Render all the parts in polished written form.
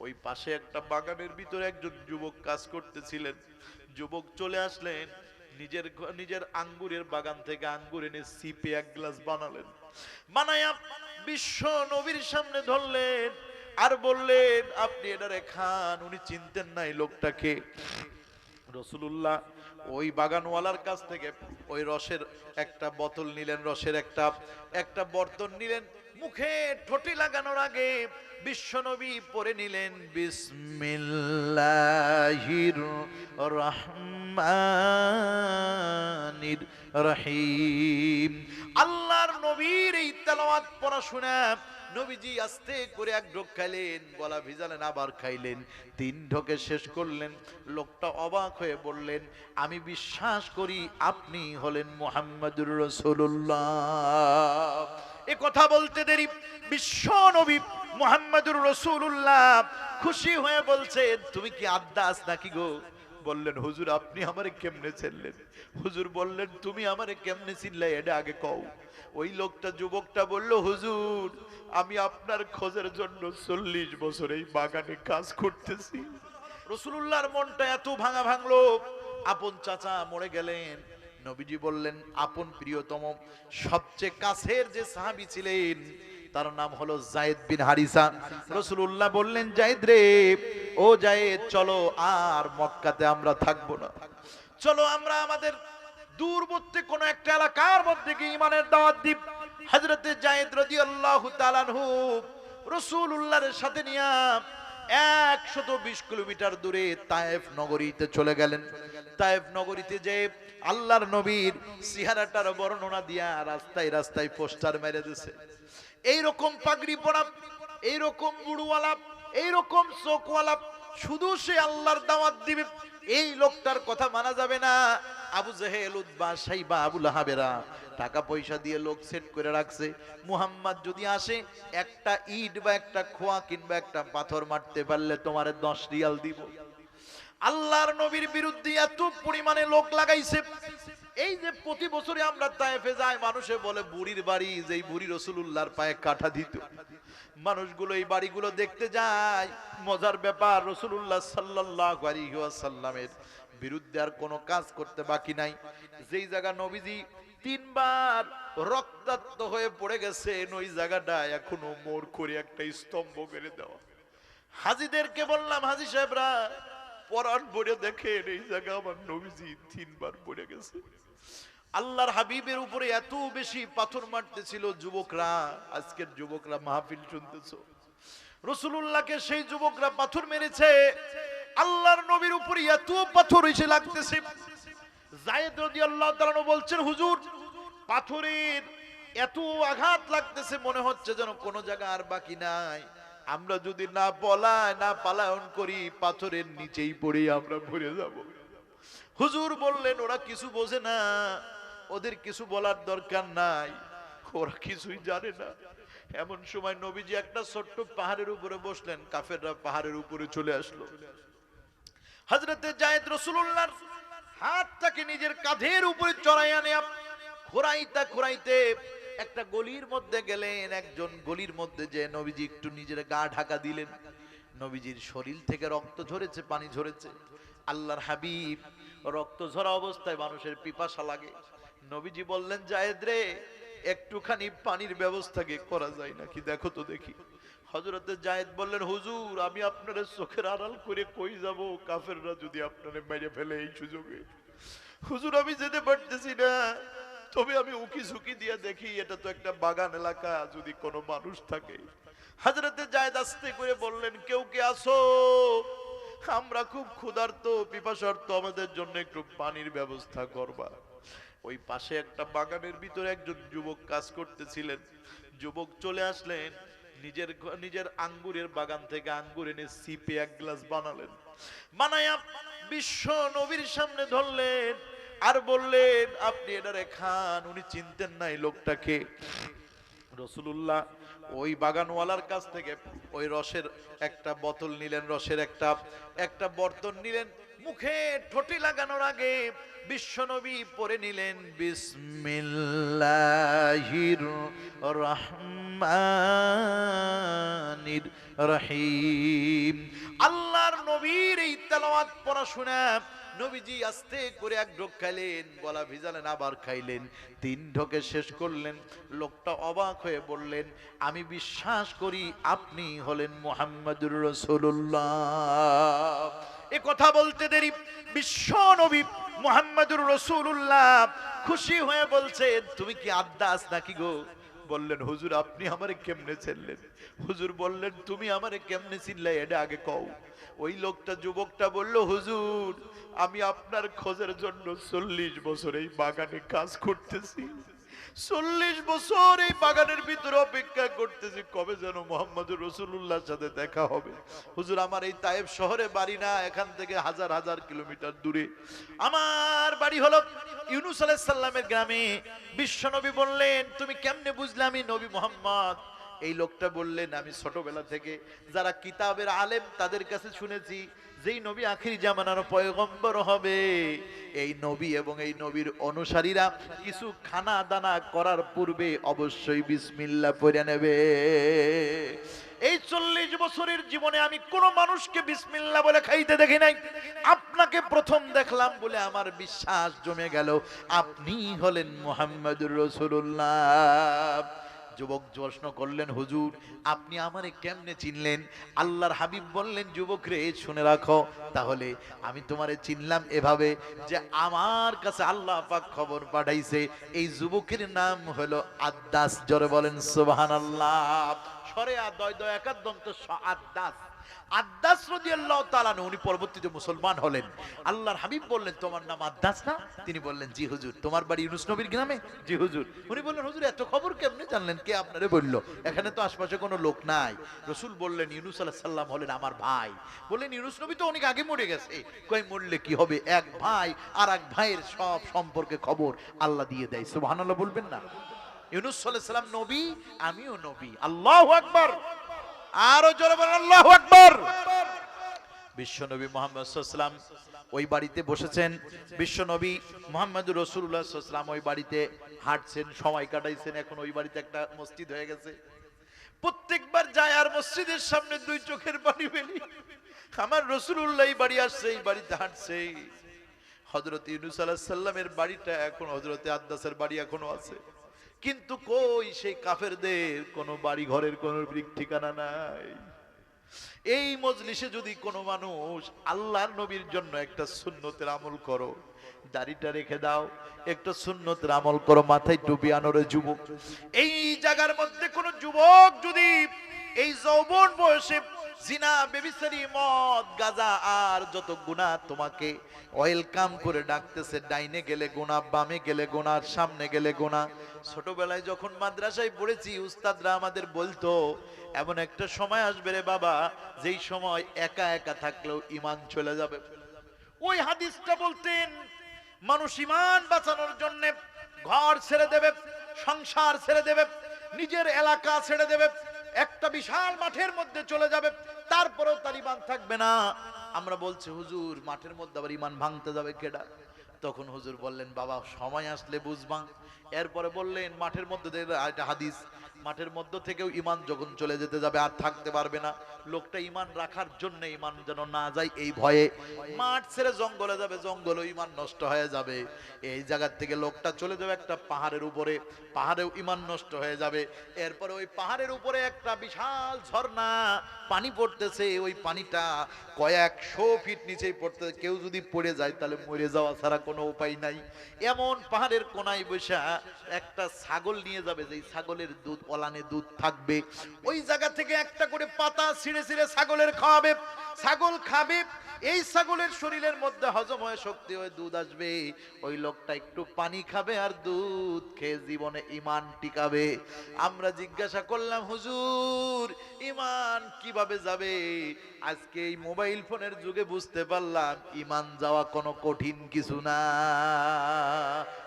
ওই পাশে একটা বাগানের ভিতরে একজন যুবক কাজ করতেছিলেন। যুবক চলে আসলেন, নিজের আঙ্গুরের বাগান থেকে আঙ্গুর এনে সিপে এক গ্লাস বানালেন। বানায়া বিশ্ব নবীর সামনে ধরলেন আর বললেন, আপনি এটারে খান। উনি চিনতেন না এই লোকটাকে। রসুলুল্লাহ ওই বাগানওয়ালার কাছ থেকে ওই রসের একটা বোতল নিলেন, রসের একটা বর্তন নিলেন। মুখে ঠোঁটে লাগানোর আগে বিশ্বনবী পড়ে নিলেন বিসমিল্লাহির রহমানির রহিম। আল্লাহর নবীর এই তেলাওয়াত পড়া শোনা নবীজি আস্তে করে এক ঢোক খাইলেন, গলা ভিজালেন, আবার খাইলেন, 3 ঢোকে শেষ করলেন। লোকটা অবাক হয়ে বললেন, আমি বিশ্বাস করি আপনি হলেন মুহাম্মদুর রাসূলুল্লাহ। এ কথা বলতে দেরি বিশ্ব নবী মুহাম্মদুর রাসূলুল্লাহ খুশি হয়ে বলছে, তুমি কি আদ্দাস নাকি গো? বললেন, হুজুর আপনি আমারে কেমনে চিনলেন? হুজুর বললেন, তুমি আমারে কেমনে চিনলে এটা আগে কও। ওই লোকটা, যুবকটা বলল, হুজুর আমি আপনার খোঁজের জন্য 40 বছর এই বাগানে কাজ করতেছি। রাসূলুল্লাহর মনটা এত ভাঙলো, আপন চাচা মরে গেলেন। নবীজি বললেন, আপন প্রিয়তম সবচেয়ে কাছের যে সাহাবী ছিলেন তার নাম হলো যায়েদ বিন হারিসা। রাসূলুল্লাহ বললেন, যায়েদ রে, ও যায়েদ চলো, আর মক্কাতে আমরা থাকবো না, চলো আমরা আমাদের দূরবর্তী কোন একটা এলাকার মধ্যে গিয়ে ঈমানের দাওয়াত দিব। হযরতে যায়েদ রাদিয়াল্লাহু তাআলা আনহু রাসূলুল্লাহর সাথে নিয়ে 120 কিলোমিটার দূরে তায়েফ নগরীতে চলে গেলেন। তায়েফ নগরীতে যে আল্লাহর নবীর চেহারাটার বর্ণনা দিয়া রাস্তায় রাস্তায় পোস্টার মেরে দিয়েছে। এইরকম পাগড়ি পরা, এইরকম বুড়োওয়ালা, এইরকম চোখওয়ালা, শুধু সে আল্লাহর দাওয়াত দিবে, এই লোকটার কথা মানা যাবে না। আবু জেহেল, উতবা, সাইবা, আবু লাহাবেরা টাকা পয়সা দিয়ে লোক সেট করে রাখছে। মুহাম্মদ যদি আসে, একটা ইট বা একটা খোয়া কিংবা একটা পাথর মারতে পারলে তোমারে 10 রিয়াল দিব। আল্লাহর নবীর বিরুদ্ধে এত পরিমাণে লোক লাগাইছে। এই যে প্রতি বছরে আমরা তায়েফে যাই, মানুষে বলে বুড়ির বাড়ি, যেই বুড়ি রাসূলুল্লাহর পায়ে কাঠা দিত। মানুষগুলো এই বাড়িগুলো দেখতে যায়। মজার ব্যাপার, রাসূলুল্লাহ সাল্লাল্লাহু আলাইহি ওয়াসাল্লামের বিরুদ্ধে আর কোনো কাজ করতে বাকি নাই। যেই জায়গা নবীজি 3 বার রক্তাক্ত হয়ে পড়ে গেছেন, ওই জায়গাটা এখনো মোড় করে একটা স্তম্ভ করে দেওয়া। হাজীদেরকে বললাম, হাজী সাহেবরা পরাণ পড়ে দেখেন, এই জায়গা আমার নবীজি 3 বার পড়ে গেছে। আল্লাহর হাবিবের উপরে এত বেশি পাথর মারতেছিল যুবকরা। আজকের যুবকরা মাহফিল শুনতেছো, রাসূলুল্লাহকে সেই যুবকরা পাথর মেরেছে। আল্লাহর নবীর উপরে এত পাথর এসে লাগতেছে। যায়েদ রাদিয়াল্লাহু তাআলা বলছেন, হুজুর পাথরের এত আঘাত লাগতেছে, মনে হচ্ছে যেন কোনো জায়গা আর বাকি নাই। আমরা যদি না পালায়ন করি, পাথরের নিচেই পড়ে আমরা মরে যাব। হুজুর বললেন, ওরা কিছু বোঝে না, ওদের কিছু বলার দরকার নাই, ওরা কিছুই জানে না। এমন সময় নবীজি একটা ছোট্ট পাহাড়ের উপরে বসলেন, কাফেররা পাহাড়ের উপরে চলে আসলো। হযরতে যায়েদ রাসূলুল্লাহর হাতটাকে নিজের কাঁধের উপরে চড়াইয়া নিয়ে খোরাইতে একটা গলির মধ্যে গেলেন। একজন গলির মধ্যে যে নবীজি একটু নিজের গা ঢাকা দিলেন। নবীজির শরীর থেকে রক্ত ঝরেছে, পানি ঝরেছে। আল্লাহর হাবিব, রক্ত ঝরা অবস্থায় মানুষের পিপাসা লাগে। নবীজি বললেন, যায়েদ রে, একটুখানি পানির ব্যবস্থা কি করা যায় নাকি, দেখো তো দেখি। হযরতে যায়েদ বললেন, হুজুর আমি আপনার চোখের আড়াল করে কই যাব, কাফেররা যদি আপনারে মেরে ফেলে এই সুযোগে। হুজুর আমি যেতে পারতেছি না, তবে আমি উকি ঝুঁকি দিয়ে দেখি, এটা তো একটা বাগান এলাকা, যদি কোনো মানুষ থাকে। হযরতে যায়েদ আস্তে করে বললেন, কেউ কে আসো, আমরা খুব ক্ষুধার্ত পিপাসার্ত, আমাদের জন্য একটু পানির ব্যবস্থা করবা। ওই পাশে একটা বাগানের ভিতরে একজন যুবক কাজ করতেছিলেন। যুবক চলে আসলেন, নিজের আঙ্গুরের বাগান থেকে আঙ্গুর এনে সিপে এক গ্লাস বানালেন। বানায়া বিশ্ব নবীর সামনে ধরলেন আর বললেন, আপনি এটারে খান। উনি চিনতেন না এই লোকটাকে। রাসূলুল্লাহ ওই বাগানওয়ালার কাছ থেকে ওই রসের একটা বোতল নিলেন, রসের একটা বর্তন নিলেন। মুখে ঠোঁটে লাগানোর আগে বিশ্বনবী পড়ে নিলেন বিসমিল্লাহির রহমানির রহিম। তেলাওয়াত পড়াশোনা নবীজি আস্তে করে এক ঢোক খাইলেন, গলা ভিজালেন, আবার খাইলেন, 3 ঢোকে শেষ করলেন। লোকটা অবাক হয়ে বললেন, আমি বিশ্বাস করি আপনি হলেন মুহাম্মদুর রাসূলুল্লাহ। এ কথা বলতে দেরি বিশ্ব নবী মুহাম্মদুর রাসূলুল্লাহ খুশি হয়ে বলছেন, তুমি কি আদ্দাস নাকি গো? বললেন, হুজুর আপনি আমারে কেমনে চিনলেন? হুজুর বললেন, তুমি আমারে কেমনে চিনলে এটা আগে কও। ওই লোকটা, যুবকটা বলল, হুজুর আমি আপনার খোঁজের জন্য 40 বছর এই বাগানে কাজ করতেছি, 40 বছর এই বাগানের ভিতরে অপেক্ষা করতেছি কবে যেন মুহাম্মদুর রাসূলুল্লাহর সাথে দেখা হবে। হুজুর আমার এই তায়েব শহরে বাড়ি না, এখান থেকে হাজার হাজার কিলোমিটার দূরে আমার বাড়ি হলো ইউনূস আলাইহিস সালামের গ্রামে। বিশ্বনবী বললেন, তুমি কেমনে বুঝলে আমি নবী মুহাম্মদ? এই লোকটা বললেন, আমি ছোটবেলা থেকে যারা কিতাবের আলেম তাদের কাছে শুনেছি, যেই নবী আখির জামানার পয়গম্বর হবে, এই নবী এবং এই নবীর অনুসারীরা কিছু খানা দানা করার পূর্বে অবশ্যই বিসমিল্লাহ পড়ে নেবে। এই 40 বছরের জীবনে আমি কোন মানুষকে বিসমিল্লাহ বলে খাইতে দেখি নাই, আপনাকে প্রথম দেখলাম বলে আমার বিশ্বাস জমে গেল আপনি হলেন মুহাম্মদুর রাসূলুল্লাহ। যুবক প্রশ্ন করলেন, হুজুর আপনি আমারে কেমনে চিনলেন? আল্লাহর হাবিব বললেন, যুবক রে শুনে রাখো, তাহলে আমি তোমারে চিনলাম এভাবে যে আমার কাছে আল্লাহ পাক খবর পাঠাইছে এই যুবকের নাম হলো আদ্দাস। জোরে বলেন সুবহানাল্লাহ। সরে দয় দয় একাদন্ত আদ্দাস। আদ্দাস রাদিয়াল্লাহু তাআলা উনি পরবর্তীতে মুসলমান হলেন। আল্লাহর হাবিব বললেন, তোমার নাম আদ্দাস না? তিনি বললেন, জি হুজুর। তোমার বাড়ি ইউনূস নবীর গ্রামে? জি হুজুর। উনি বললেন, হুজুর এত খবর কেমনে জানলেন? কে আপনারে বলল? এখানে তো আশপাশে কোনো লোক নাই। রাসূল বললেন, ইউনূস আলাইহিস সালাম হলেন আমার ভাই। বললেন, ইউনূস নবী তো অনেক আগে মরে গেছে। কই মরলে কি হবে, এক ভাই আর এক ভাইয়ের সব সম্পর্কে খবর আল্লাহ দিয়ে দেয়। সুবহানাল্লাহ বলবেন না? ইউনূস আলাইহিস সালাম নবী, আমিও নবী। আল্লাহু আকবার। আরো জোরে বলেন আল্লাহু আকবার। বিশ্বনবী মুহাম্মদ সাল্লাল্লাহু আলাইহি ওয়াসাল্লাম ওই বাড়িতে বসেছেন। বিশ্বনবী মুহাম্মদুর রাসূলুল্লাহ সাল্লাল্লাহু আলাইহি ওয়াসাল্লাম ওই বাড়িতে হাঁটছেন, সময় কাটাইছেন। এখন ওই বাড়িতে একটা মসজিদ হয়ে গেছে। প্রত্যেকবার যায় আর মসজিদের সামনে দুই চোখের পানি ফেলি, আমার রাসূলুল্লাহ এই বাড়ি আসছে, এই বাড়িতে হাঁটছে। হযরত ইউনূস আলাইহিস সালামের বাড়িটা এখন হযরত আদ্দাসের বাড়ি এখনো আছে, কিন্তু কই সেই কাফেরদের কোনো বাড়ি ঘরের কোনো ঠিকানা নাই। এই মজলিসে যদি কোনো মানুষ আল্লাহর নবীর জন্য একটা সুন্নতের আমল করো, দাড়িটা রেখে দাও, একটা সুন্নতের আমল করো, মাথায় টুপি আনোরে যুবক। এই জায়গার মধ্যে কোনো যুবক যদি এই যৌবন বয়সে জিনা, বেবিচারি, মদ, গাঁজা আর যত গুনাহ তোমাকে ওয়েলকাম করে ডাকতেছে, ডাইনে গেলে গুনাহ, বামে গেলে গুনাহ, সামনে গেলে গুনাহ। ছোটবেলায় যখন মাদ্রাসায় পড়েছি উস্তাদরা আমাদের বলতো, এমন একটা সময় আসবে রে বাবা, যেই সময় একা একা থাকলেও ঈমান চলে যাবে। ওই হাদিসটা বলতেন, মানুষ ঈমান বাঁচানোর জন্য ঘর ছেড়ে দেবে, সংসার ছেড়ে দেবে, নিজের এলাকা ছেড়ে দেবে, একটা বিশাল মাঠের মধ্যে চলে যাবে, তারপরেও তার ঈমান থাকবে না। আমরা বলছি, হুজুর মাঠের মধ্যে আবার ঈমান ভাঙতে যাবে কেডা? তখন হুজুর বললেন, বাবা সময় আসলে বুঝবা। এরপরে বললেন, মাঠের মধ্যে একটা হাদিস, মাঠের মধ্য থেকেও ঈমান যখন চলে যেতে যাবে আর থাকতে পারবে না, লোকটা ঈমান রাখার জন্য, ঈমান যেন না যায় এই ভয়ে মাঠ ছেড়ে জঙ্গলে যাবে, জঙ্গলে ঈমান নষ্ট হয়ে যাবে। এই জায়গা থেকে লোকটা চলে যাবে একটা পাহাড়ের উপরে, পাহাড়েও ঈমান নষ্ট হয়ে যাবে। এরপরে ওই পাহাড়ের উপরে একটা বিশাল ঝর্ণা, পানি পড়তেছে, ওই পানিটা কয়েকশো ফিট নিচেই পড়তেছে, কেউ যদি পড়ে যায় তাহলে মরে যাওয়া ছাড়া কোনো উপায় নাই। এমন পাহাড়ের কোনায় বসে একটা ছাগল নিয়ে যাবে, যেই ছাগলের দুধ, ওলানে দুধ থাকবে। ওই জায়গা থেকে একটা করে পাতা ছিঁড়ে ছিঁড়ে ছাগলের খাওয়াবে, ছাগল খাবে, এই ছাগলের শরীরের মধ্যে হজম হয়ে শক্তি হয়ে দুধ আসবে। ওই লোকটা একটু পানি খাবে আর দুধ খেয়ে জীবনে ঈমান টিকাবে। আমরা জিজ্ঞাসা করলাম, হুজুর ঈমান কিভাবে যাবে? আজকে এই মোবাইল ফোনের যুগে বুঝতে পারলাম ঈমান যাওয়া কোনো কঠিন কিছু না।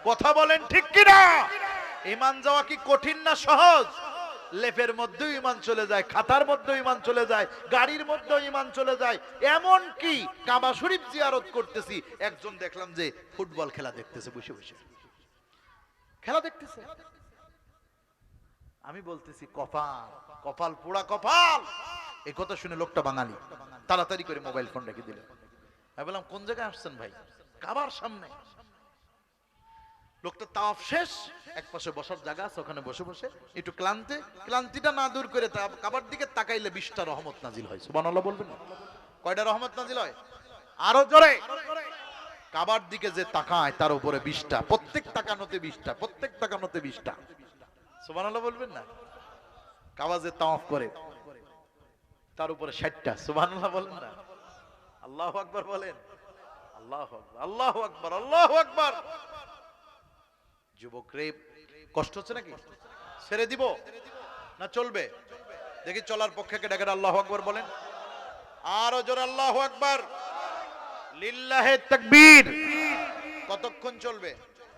কথা বলেন ঠিক কিনা? ঈমান যাওয়া কি কঠিন না সহজ? লেপের মধ্যেও ঈমান চলে যায়, খাতার মধ্যেও ঈমান চলে যায়, গাড়ির মধ্যেও ঈমান চলে যায়। এমন কি কাবা শরীফ জিয়ারত করতেছি, একজন দেখলাম যে ফুটবল খেলা দেখতেছে, বসে বসে খেলা দেখতেছে। আমি বলতেছি, কপাল, কপাল পোড়া কপাল। এই কথা শুনে লোকটা বাঙালি, তাড়াতাড়ি করে মোবাইল ফোন রেখে দিল। আমি বললাম কোন জায়গায় আসছেন ভাই? কাবার সামনে। লোকটা তাওয়াফ শেষ, এক পাশে বসার জায়গা আছে, ওখানে বসে বসে একটু ক্লান্তিটা না দূর করে কাবার দিকে তাকাইলে 20টা রহমত নাজিল হয়। সুবহানাল্লাহ বলবেন না? কয়টা রহমত নাজিল হয়? আরো জোরে। কাবার দিকে যে তাকায় তার উপরে 20টা, প্রত্যেক তাকানোতে 20টা, প্রত্যেক তাকানোতে 20টা। সুবহানাল্লাহ বলবেন না? কাবা যে তাওয়াফ করে তার উপরে 60টা। সুবহানাল্লাহ বলেন না? আল্লাহু আকবার বলেন। আল্লাহু আকবার, আল্লাহু আকবার, আল্লাহু আকবার। যুবক রে, কষ্ট হচ্ছে নাকি? ছেড়ে দিব না চলবে? দেখি চলার পক্ষে কে ডাকেন আল্লাহু আকবার বলেন। আরো জোরে আল্লাহু আকবার। লিল্লাহে তাকবীর। কতক্ষণ চলবে?